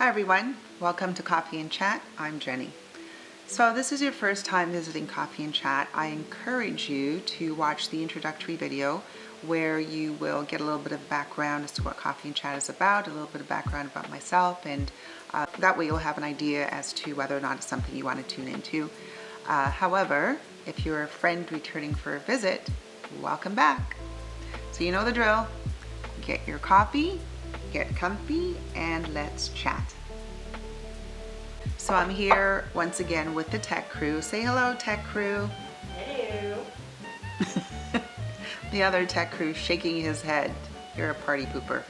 Hi everyone, welcome to Coffee and Chat. I'm Jenny. So this is your first time visiting Coffee and Chat. I encourage you to watch the introductory video where you will get a little bit of background as to what Coffee and Chat is about, a little bit of background about myself, and that way you'll have an idea as to whether or not it's something you want to tune into. However, if you're a friend returning for a visit, welcome back. So you know the drill. Get your coffee, get comfy, and let's chat. So I'm here once again with the tech crew. Say hello, tech crew. Hello. The other tech crew shaking his head. You're a party pooper.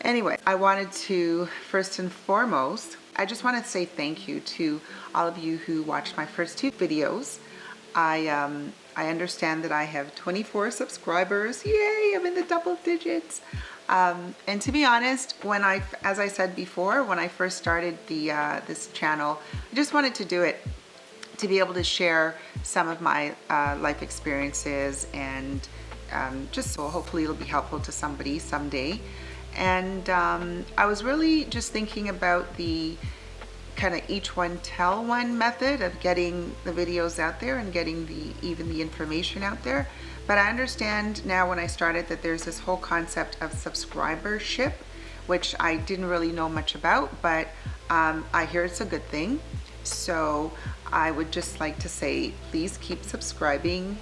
Anyway, I wanted to first and foremost, I just want to say thank you to all of you who watched my first two videos. I understand that I have 24 subscribers. Yay, I'm in the double digits. And to be honest, as I said before, when I first started this channel, I just wanted to do it to be able to share some of my life experiences, and just so hopefully it'll be helpful to somebody someday. And I was really just thinking about the kind of each one tell one method of getting the videos out there and getting even the information out there. But I understand now when I started that there's this whole concept of subscribership, which I didn't really know much about, but I hear it's a good thing. So I would just like to say, please keep subscribing.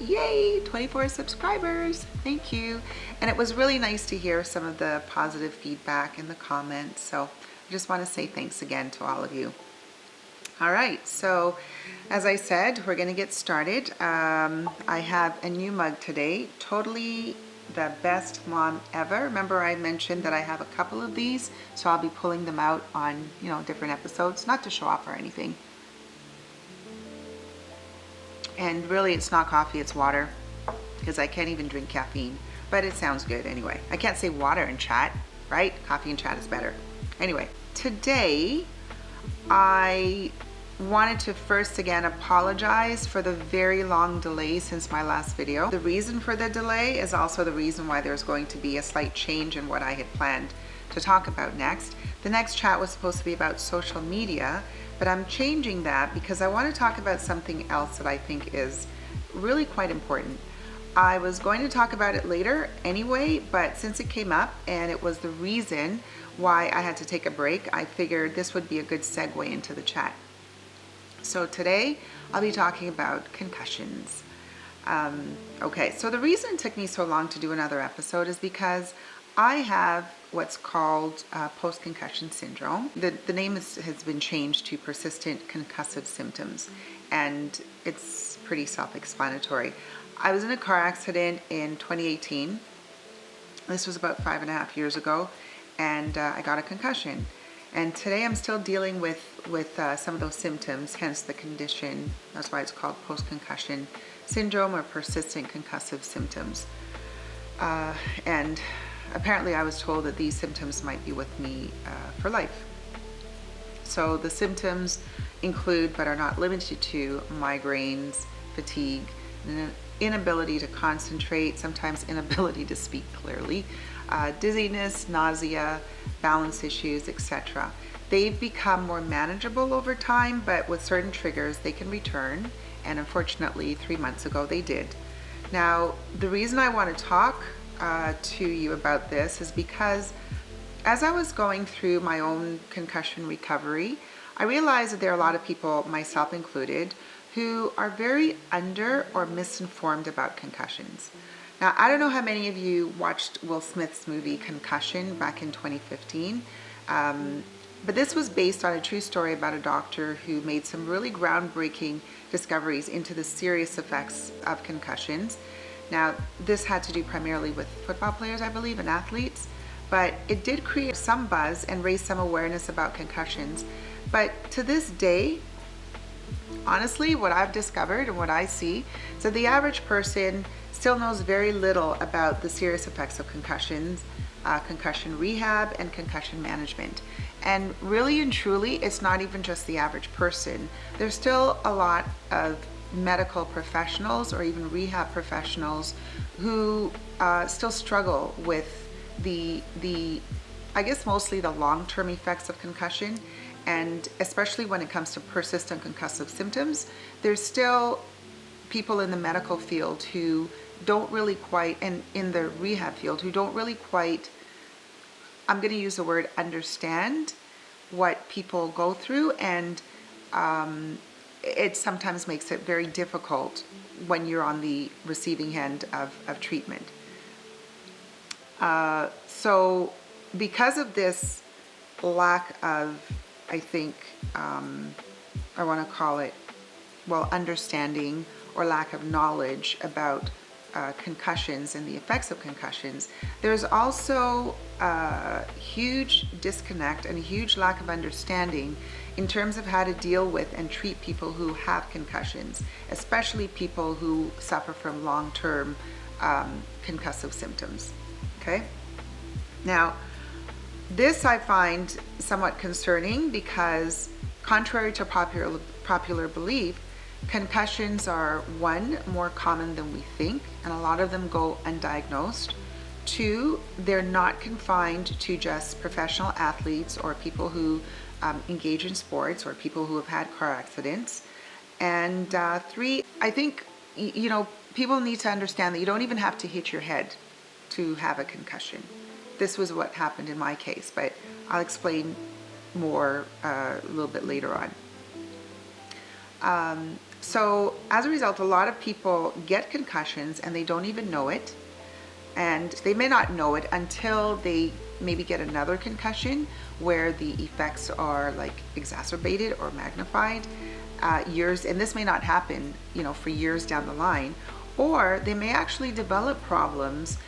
Yay, 24 subscribers, thank you. And it was really nice to hear some of the positive feedback in the comments. So I just want to say thanks again to all of you. All right, so as I said, we're going to get started. I have a new mug today, totally the best mom ever. Remember I mentioned that I have a couple of these, so I'll be pulling them out on, different episodes, not to show off or anything. And really it's not coffee, it's water, because I can't even drink caffeine, but it sounds good anyway. I can't say water and chat, right? Coffee and chat is better. Anyway, today I wanted to first again apologize for the very long delay since my last video. The reason for the delay is also the reason why there's going to be a slight change in what I had planned to talk about next. The next chat was supposed to be about social media, but I'm changing that because I want to talk about something else that I think is really quite important. I was going to talk about it later anyway, but since it came up and it was the reason why I had to take a break, I figured this would be a good segue into the chat. So today I'll be talking about concussions. Okay, so the reason it took me so long to do another episode is because I have what's called Post Concussion Syndrome. The name has been changed to persistent concussive symptoms, and it's pretty self-explanatory. I was in a car accident in 2018. This was about 5.5 years ago, and I got a concussion. And today I'm still dealing with some of those symptoms, hence the condition. That's why it's called post-concussion syndrome or persistent concussive symptoms. And apparently I was told that these symptoms might be with me for life. So the symptoms include, but are not limited to, migraines, fatigue, inability to concentrate, sometimes inability to speak clearly, dizziness, nausea, balance issues, etc. They've become more manageable over time, but with certain triggers they can return, and unfortunately 3 months ago they did. Now, the reason I want to talk to you about this is because as I was going through my own concussion recovery, I realized that there are a lot of people, myself included, who are very under or misinformed about concussions. Now, I don't know how many of you watched Will Smith's movie Concussion back in 2015, but this was based on a true story about a doctor who made some really groundbreaking discoveries into the serious effects of concussions. Now, this had to do primarily with football players, I believe, and athletes, but it did create some buzz and raise some awareness about concussions. But to this day, honestly, what I've discovered and what I see is that the average person still knows very little about the serious effects of concussions, concussion rehab, and concussion management. And really and truly, it's not even just the average person. There's still a lot of medical professionals or even rehab professionals who still struggle with the I guess mostly the long-term effects of concussion, and especially when it comes to persistent concussive symptoms, there's still people in the medical field who don't really quite, and in the rehab field, who don't really quite, I'm going to use the word understand what people go through, and it sometimes makes it very difficult when you're on the receiving end of treatment. So because of this lack of, I think, I want to call it, well, understanding or lack of knowledge about concussions and the effects of concussions, there's also a huge disconnect and a huge lack of understanding in terms of how to deal with and treat people who have concussions, especially people who suffer from long-term concussive symptoms. Okay? Now, this I find somewhat concerning because, contrary to popular belief, concussions are, one, more common than we think, and a lot of them go undiagnosed. Two, they're not confined to just professional athletes or people who engage in sports or people who have had car accidents. And three, I think, people need to understand that you don't even have to hit your head to have a concussion. This was what happened in my case, but I'll explain more a little bit later on. So as a result, a lot of people get concussions and they don't even know it. And they may not know it until they maybe get another concussion where the effects are like exacerbated or magnified years. And this may not happen, for years down the line. Or they may actually develop problems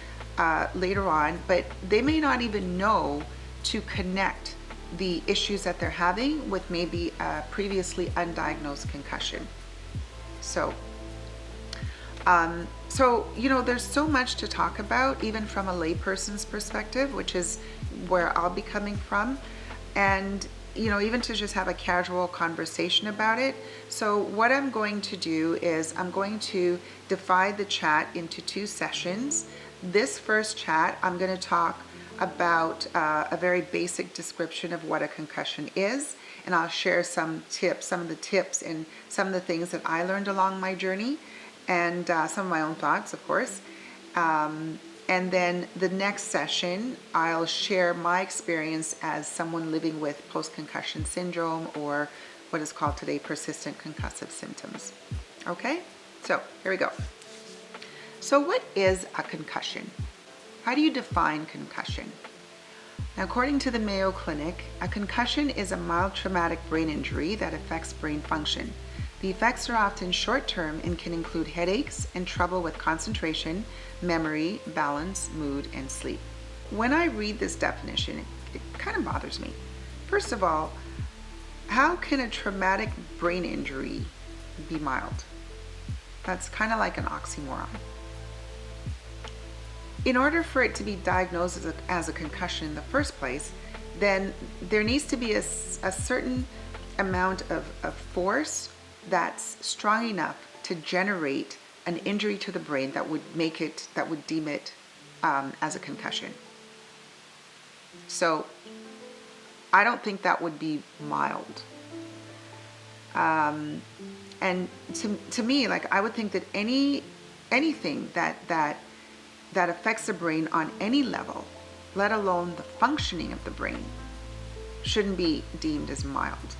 later on, but they may not even know to connect the issues that they're having with maybe a previously undiagnosed concussion. So there's so much to talk about, even from a layperson's perspective, which is where I'll be coming from, and even to just have a casual conversation about it. So what I'm going to do is I'm going to divide the chat into 2 sessions. This first chat, I'm going to talk about a very basic description of what a concussion is, and I'll share some of the tips and some of the things that I learned along my journey, and some of my own thoughts, of course. And then the next session, I'll share my experience as someone living with Post Concussion Syndrome, or what is called today persistent concussive symptoms. Okay, so here we go. So what is a concussion? How do you define concussion? Now, according to the Mayo Clinic, a concussion is a mild traumatic brain injury that affects brain function. The effects are often short-term and can include headaches and trouble with concentration, memory, balance, mood, and sleep. When I read this definition, it kind of bothers me. First of all, how can a traumatic brain injury be mild? That's kind of like an oxymoron. In order for it to be diagnosed as a concussion in the first place, then there needs to be a certain amount of force that's strong enough to generate an injury to the brain that would deem it as a concussion. So I don't think that would be mild. And to me, like, I would think that anything that affects the brain on any level, let alone the functioning of the brain, shouldn't be deemed as mild.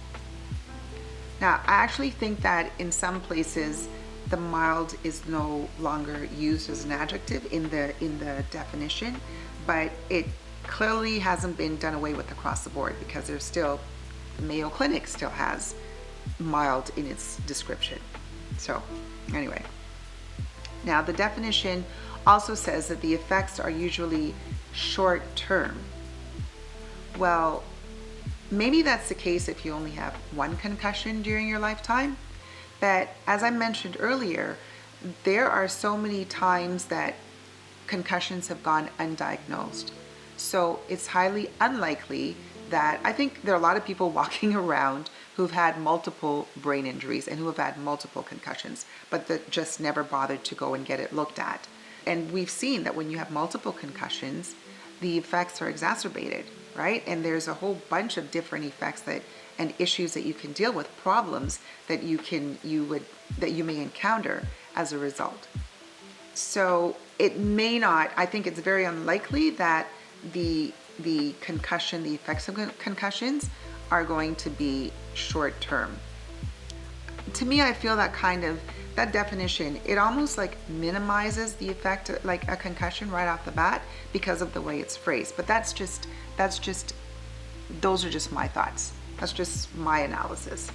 Now, I actually think that in some places, the mild is no longer used as an adjective in the definition, but it clearly hasn't been done away with across the board, because there's still, the Mayo Clinic still has mild in its description. So anyway, now the definition also says that the effects are usually short term. Well, maybe that's the case if you only have one concussion during your lifetime, but as I mentioned earlier, there are so many times that concussions have gone undiagnosed. So it's highly unlikely that, I think there are a lot of people walking around who've had multiple brain injuries and who have had multiple concussions, but that just never bothered to go and get it looked at. And we've seen that when you have multiple concussions, the effects are exacerbated, right? And there's a whole bunch of different effects that and issues that you can deal with, problems that you may encounter as a result. So it may not, I think it's very unlikely that the concussion, the effects of concussions are going to be short term. To me, I feel that definition, it almost like minimizes the effect like a concussion right off the bat because of the way it's phrased. But those are just my thoughts. That's just my analysis.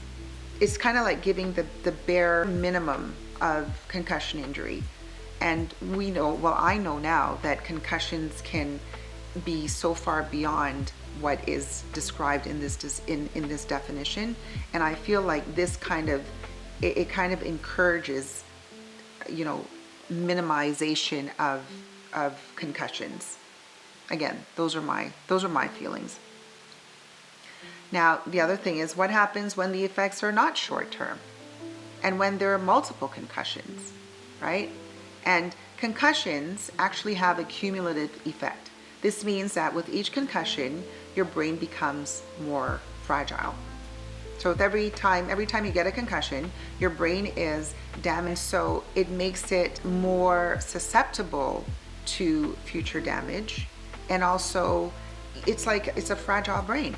It's kind of like giving the bare minimum of concussion injury. And we know, well, I know now that concussions can be so far beyond what is described in this definition. And I feel like this kind of encourages, minimization of concussions. Again, those are my feelings. Now, the other thing is, what happens when the effects are not short term and when there are multiple concussions, right? And concussions actually have a cumulative effect. This means that with each concussion, your brain becomes more fragile. So with every time you get a concussion, your brain is damaged, so it makes it more susceptible to future damage. And also, it's a fragile brain.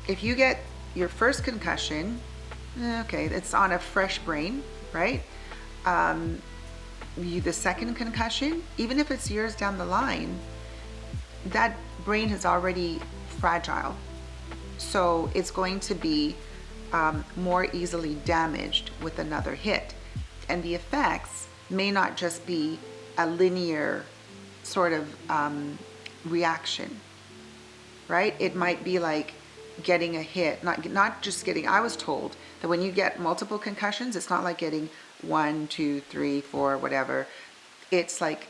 If you get your first concussion, okay, it's on a fresh brain, right? The second concussion, even if it's years down the line, that brain is already fragile. So it's going to be more easily damaged with another hit. And the effects may not just be a linear sort of reaction, right? It might be like getting a hit, not just getting, I was told that when you get multiple concussions, it's not like getting 1, 2, 3, 4, whatever. It's like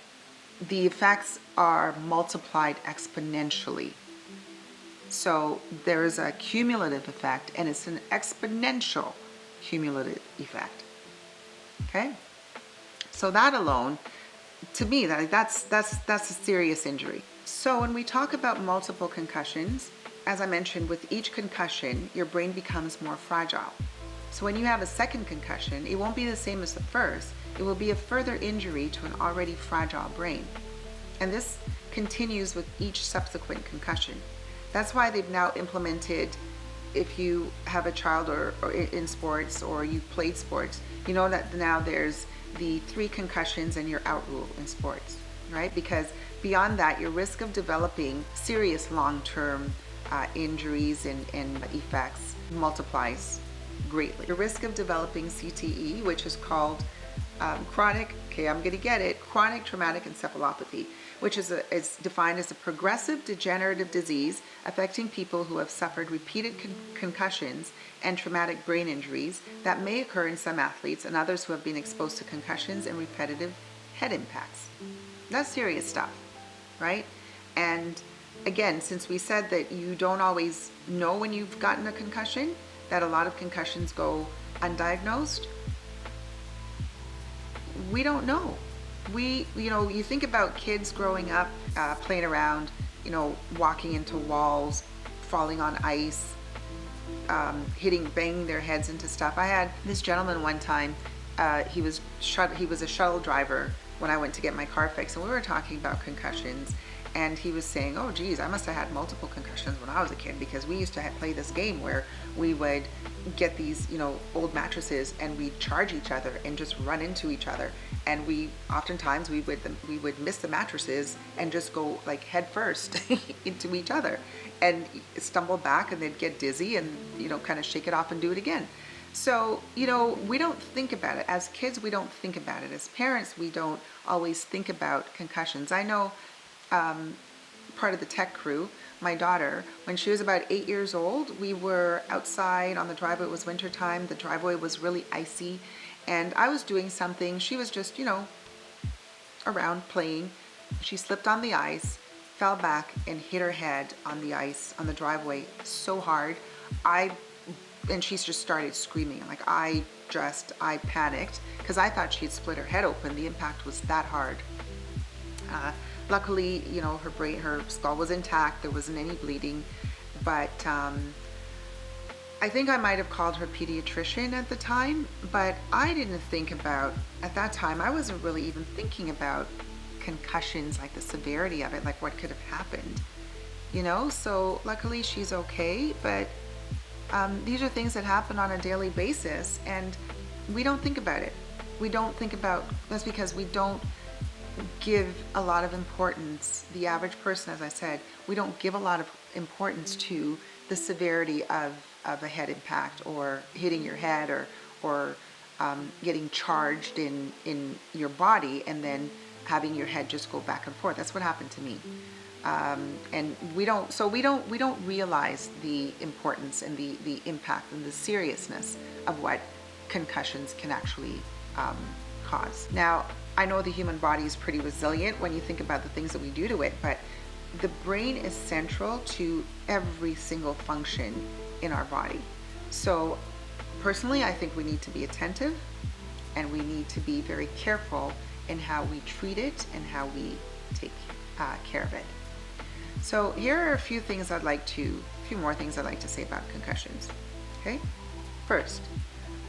the effects are multiplied exponentially. So there is a cumulative effect, and it's an exponential cumulative effect. Okay? So that alone, to me, that's a serious injury. So when we talk about multiple concussions, as I mentioned, with each concussion, your brain becomes more fragile. So when you have a second concussion, it won't be the same as the first. It will be a further injury to an already fragile brain. And this continues with each subsequent concussion. That's why they've now implemented, if you have a child or in sports or you've played sports, you know that now there's the 3 concussions and you're out rule in sports, right? Because beyond that, your risk of developing serious long-term injuries and effects multiplies greatly. The risk of developing CTE, which is called chronic traumatic encephalopathy, which is defined as a progressive degenerative disease affecting people who have suffered repeated concussions and traumatic brain injuries that may occur in some athletes and others who have been exposed to concussions and repetitive head impacts. That's serious stuff, right? And again, since we said that you don't always know when you've gotten a concussion, that a lot of concussions go undiagnosed, we don't know. You think about kids growing up, playing around, walking into walls, falling on ice, banging their heads into stuff. I had this gentleman one time, he was a shuttle driver when I went to get my car fixed, and we were talking about concussions. And he was saying, oh geez, I must have had multiple concussions when I was a kid, because we used to play this game where we would get these, old mattresses and we'd charge each other and just run into each other. And oftentimes we would miss the mattresses and just go like head first into each other and stumble back, and they'd get dizzy and, kind of shake it off and do it again. So, we don't think about it. As kids, we don't think about it. As parents, we don't always think about concussions. I know part of the tech crew, my daughter, when she was about 8 years old, we were outside on the driveway. It was wintertime. The driveway was really icy, and I was doing something. She was just, around playing. She slipped on the ice, fell back, and hit her head on the ice on the driveway so hard. And she just started screaming. I panicked because I thought she had split her head open. The impact was that hard. Luckily, her skull was intact. There wasn't any bleeding. but I think I might have called her pediatrician at the time, but I didn't think about, at that time, I wasn't really even thinking about concussions, like the severity of it, like what could have happened, you know? So luckily she's okay, but these are things that happen on a daily basis, and we don't think about it. We don't think about, that's because we don't give a lot of importance, the average person, as I said, we don't give a lot of importance to the severity of a head impact, or hitting your head, or getting charged in your body and then having your head just go back and forth. That's what happened to me. And we don't realize the importance and the impact and the seriousness of what concussions can actually cause. Now, I know the human body is pretty resilient when you think about the things that we do to it, but the brain is central to every single function in our body. So personally, I think we need to be attentive, and we need to be very careful in how we treat it and how we take care of it. So here are a few more things I'd like to say about concussions. Okay? First,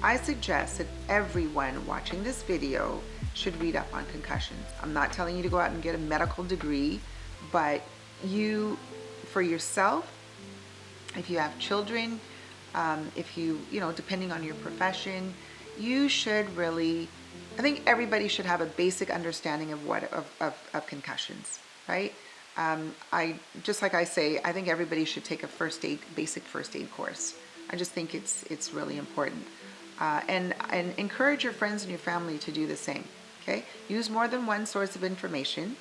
I suggest that everyone watching this video should read up on concussions. I'm not telling you to go out and get a medical degree, but you, for yourself, if you have children, if you know, depending on your profession, you should really, I think everybody should have a basic understanding of concussions, right? I just, like I say, I think everybody should take a basic first aid course. I just think it's really important. And encourage your friends and your family to do the same. Okay, use more than one source of information,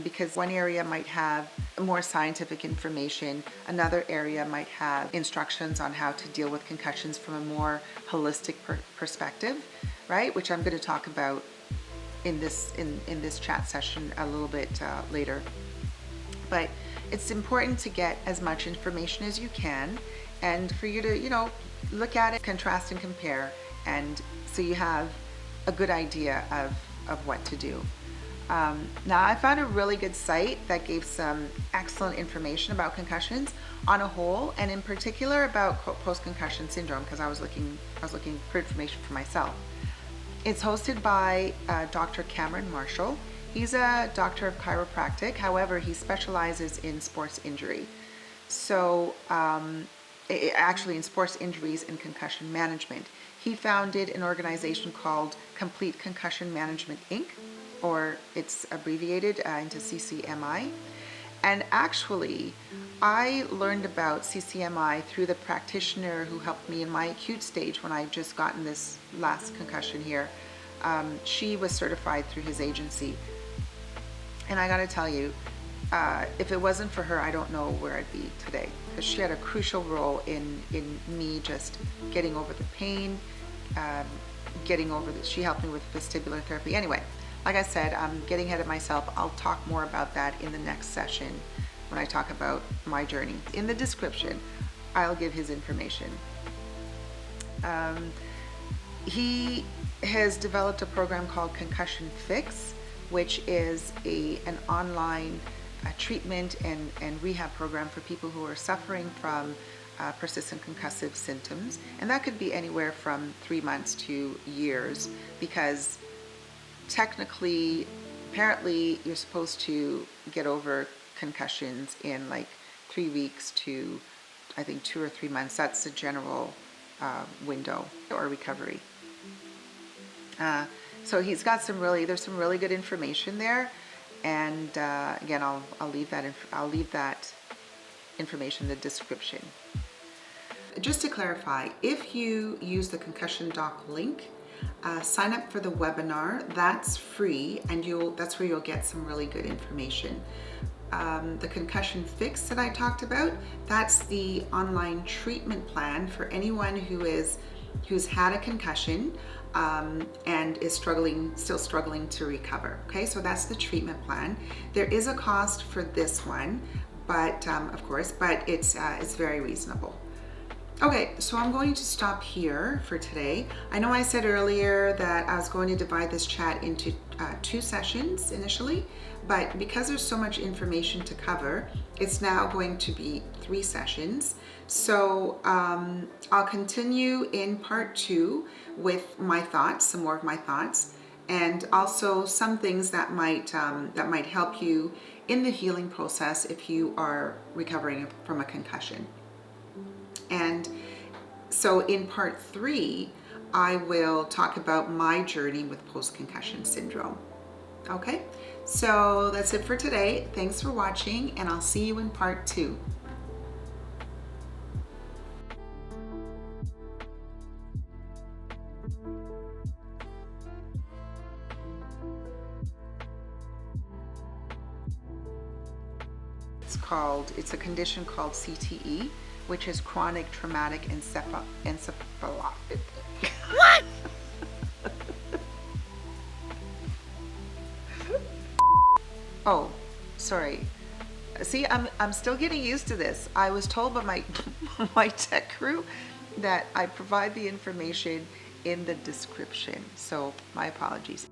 because one area might have more scientific information, another area might have instructions on how to deal with concussions from a more holistic perspective, right? Which I'm going to talk about in this chat session a little bit later. But it's important to get as much information as you can, and for you to, you know, look at it, contrast and compare, and so you have a good idea of what to do. Now, I found a really good site that gave some excellent information about concussions on a whole, and in particular about Post Concussion Syndrome, because I was looking for information for myself. It's hosted by Dr. Cameron Marshall. He's a doctor of chiropractic. However, he specializes in sports injury. So actually in sports injuries and concussion management. He founded an organization called Complete Concussion Management Inc., or it's abbreviated into CCMI. And actually, I learned about CCMI through the practitioner who helped me in my acute stage when I just gotten this last concussion here. She was certified through his agency. And I gotta tell you, if it wasn't for her, I don't know where I'd be today, because she had a crucial role in me just getting over the pain, she helped me with vestibular therapy. Anyway, like I said, I'm getting ahead of myself. I'll talk more about that in the next session when I talk about my journey. In the description, I'll give his information. He has developed a program called Concussion Fix, which is an online treatment and rehab program for people who are suffering from persistent concussive symptoms. And that could be anywhere from 3 months to years, because technically, apparently, you're supposed to get over concussions in like 3 weeks to, I think, 2 or 3 months. That's the general window or recovery. So he's got there's some really good information there. And again, I'll leave that information in the description. Just to clarify, if you use the Concussion Doc link, sign up for the webinar. That's free, and that's where you'll get some really good information. The Concussion Fix that I talked about, that's the online treatment plan for anyone who's had a concussion and is still struggling to recover. Okay, so that's the treatment plan. There is a cost for this one, but of course, but it's very reasonable. Okay, so I'm going to stop here for today. I know I said earlier that I was going to divide this chat into 2 sessions initially, but because there's so much information to cover, it's now going to be 3 sessions. So I'll continue in part 2 with my thoughts, some more of my thoughts, and also some things that might help you in the healing process if you are recovering from a concussion. And so in part 3, I will talk about my journey with Post Concussion Syndrome. Okay, so that's it for today. Thanks for watching, and I'll see you in part 2. It's a condition called CTE, which is chronic traumatic encephalopathy. What? Oh, sorry. See, I'm still getting used to this. I was told by my my tech crew that I provide the information in the description. So my apologies.